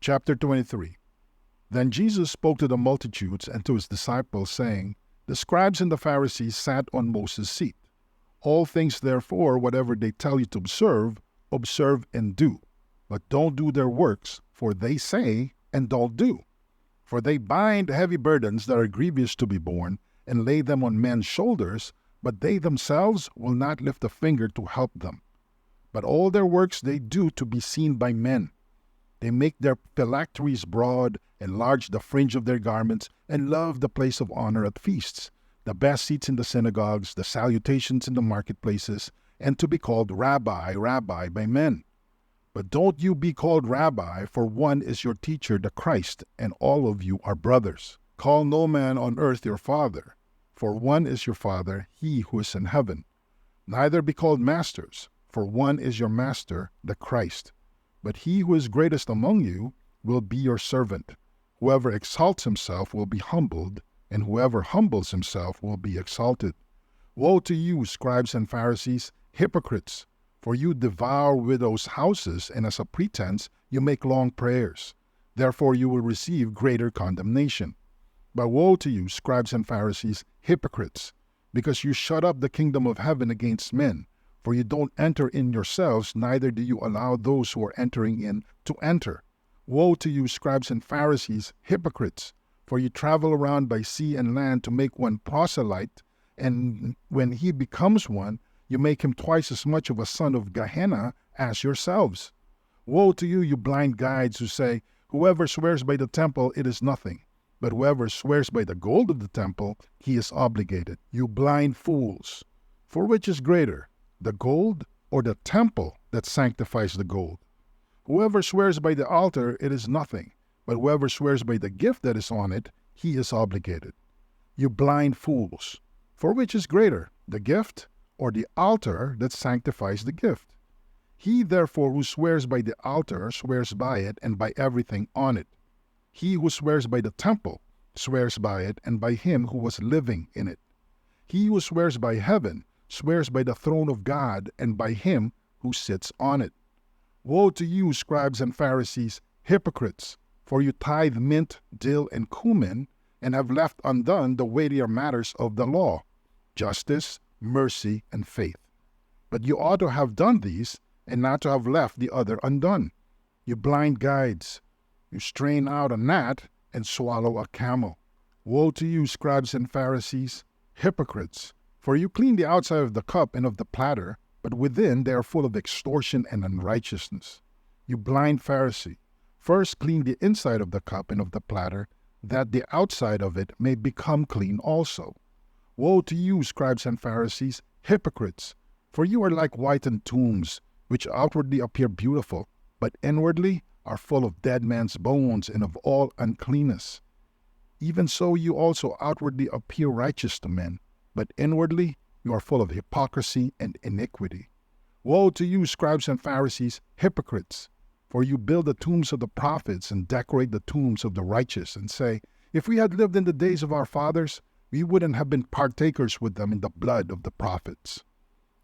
Chapter 23. Then Jesus spoke to the multitudes and to his disciples, saying, The scribes and the Pharisees sat on Moses' seat. All things therefore, whatever they tell you to observe, observe and do. But don't do their works, for they say and don't do. For they bind heavy burdens that are grievous to be borne, and lay them on men's shoulders, but they themselves will not lift a finger to help them. But all their works they do to be seen by men. They make their phylacteries broad, enlarge the fringe of their garments, and love the place of honor at feasts, the best seats in the synagogues, the salutations in the marketplaces, and to be called Rabbi, Rabbi by men. But don't you be called Rabbi, for one is your teacher, the Christ, and all of you are brothers. Call no man on earth your father, for one is your Father, he who is in heaven. Neither be called masters, for one is your master, the Christ. But he who is greatest among you will be your servant. Whoever exalts himself will be humbled, and whoever humbles himself will be exalted. Woe to you, scribes and Pharisees, hypocrites! For you devour widows' houses, and as a pretense you make long prayers. Therefore you will receive greater condemnation. But woe to you, scribes and Pharisees, hypocrites! Because you shut up the kingdom of heaven against men. For you don't enter in yourselves, neither do you allow those who are entering in to enter. Woe to you, scribes and Pharisees, hypocrites! For you travel around by sea and land to make one proselyte, and when he becomes one, you make him twice as much of a son of Gehenna as yourselves. Woe to you, you blind guides who say, Whoever swears by the temple, it is nothing. But whoever swears by the gold of the temple, he is obligated. You blind fools! For which is greater, the gold or the temple that sanctifies the gold? Whoever swears by the altar, it is nothing. But whoever swears by the gift that is on it, he is obligated. You blind fools! For which is greater, the gift or the altar that sanctifies the gift? He therefore who swears by the altar swears by it and by everything on it. He who swears by the temple swears by it and by him who was living in it. He who swears by heaven swears by the throne of God and by him who sits on it. Woe to you, scribes and Pharisees, hypocrites! For you tithe mint, dill, and cumin, and have left undone the weightier matters of the law, justice, mercy, and faith. But you ought to have done these, and not to have left the other undone. You blind guides! You strain out a gnat and swallow a camel. Woe to you, scribes and Pharisees, hypocrites! For you clean the outside of the cup and of the platter, but within they are full of extortion and unrighteousness. You blind Pharisee! First clean the inside of the cup and of the platter, that the outside of it may become clean also. Woe to you, scribes and Pharisees, hypocrites! For you are like whitened tombs, which outwardly appear beautiful, but inwardly are full of dead men's bones and of all uncleanness. Even so you also outwardly appear righteous to men, but inwardly you are full of hypocrisy and iniquity. Woe to you, scribes and Pharisees, hypocrites! For you build the tombs of the prophets and decorate the tombs of the righteous, and say, If we had lived in the days of our fathers, we wouldn't have been partakers with them in the blood of the prophets.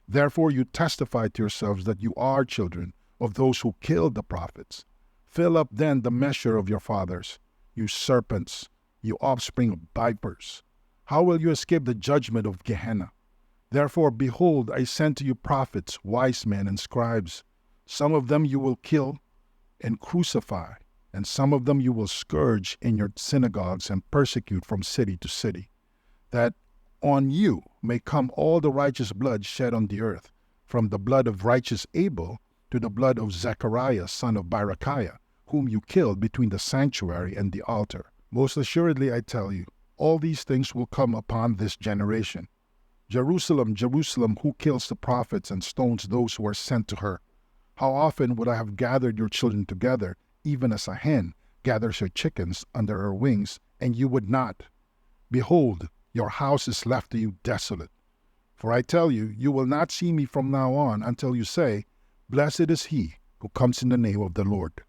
Therefore you testify to yourselves that you are children of those who killed the prophets. Fill up then the measure of your fathers, you serpents, you offspring of vipers. How will you escape the judgment of Gehenna? Therefore, behold, I send to you prophets, wise men, and scribes. Some of them you will kill and crucify, and some of them you will scourge in your synagogues and persecute from city to city, that on you may come all the righteous blood shed on the earth, from the blood of righteous Abel to the blood of Zechariah son of Berechiah, whom you killed between the sanctuary and the altar. Most assuredly I tell you, all these things will come upon this generation. Jerusalem, Jerusalem, who kills the prophets and stones those who are sent to her? How often would I have gathered your children together, even as a hen gathers her chickens under her wings, and you would not? Behold, your house is left to you desolate. For I tell you, you will not see me from now on until you say, Blessed is he who comes in the name of the Lord.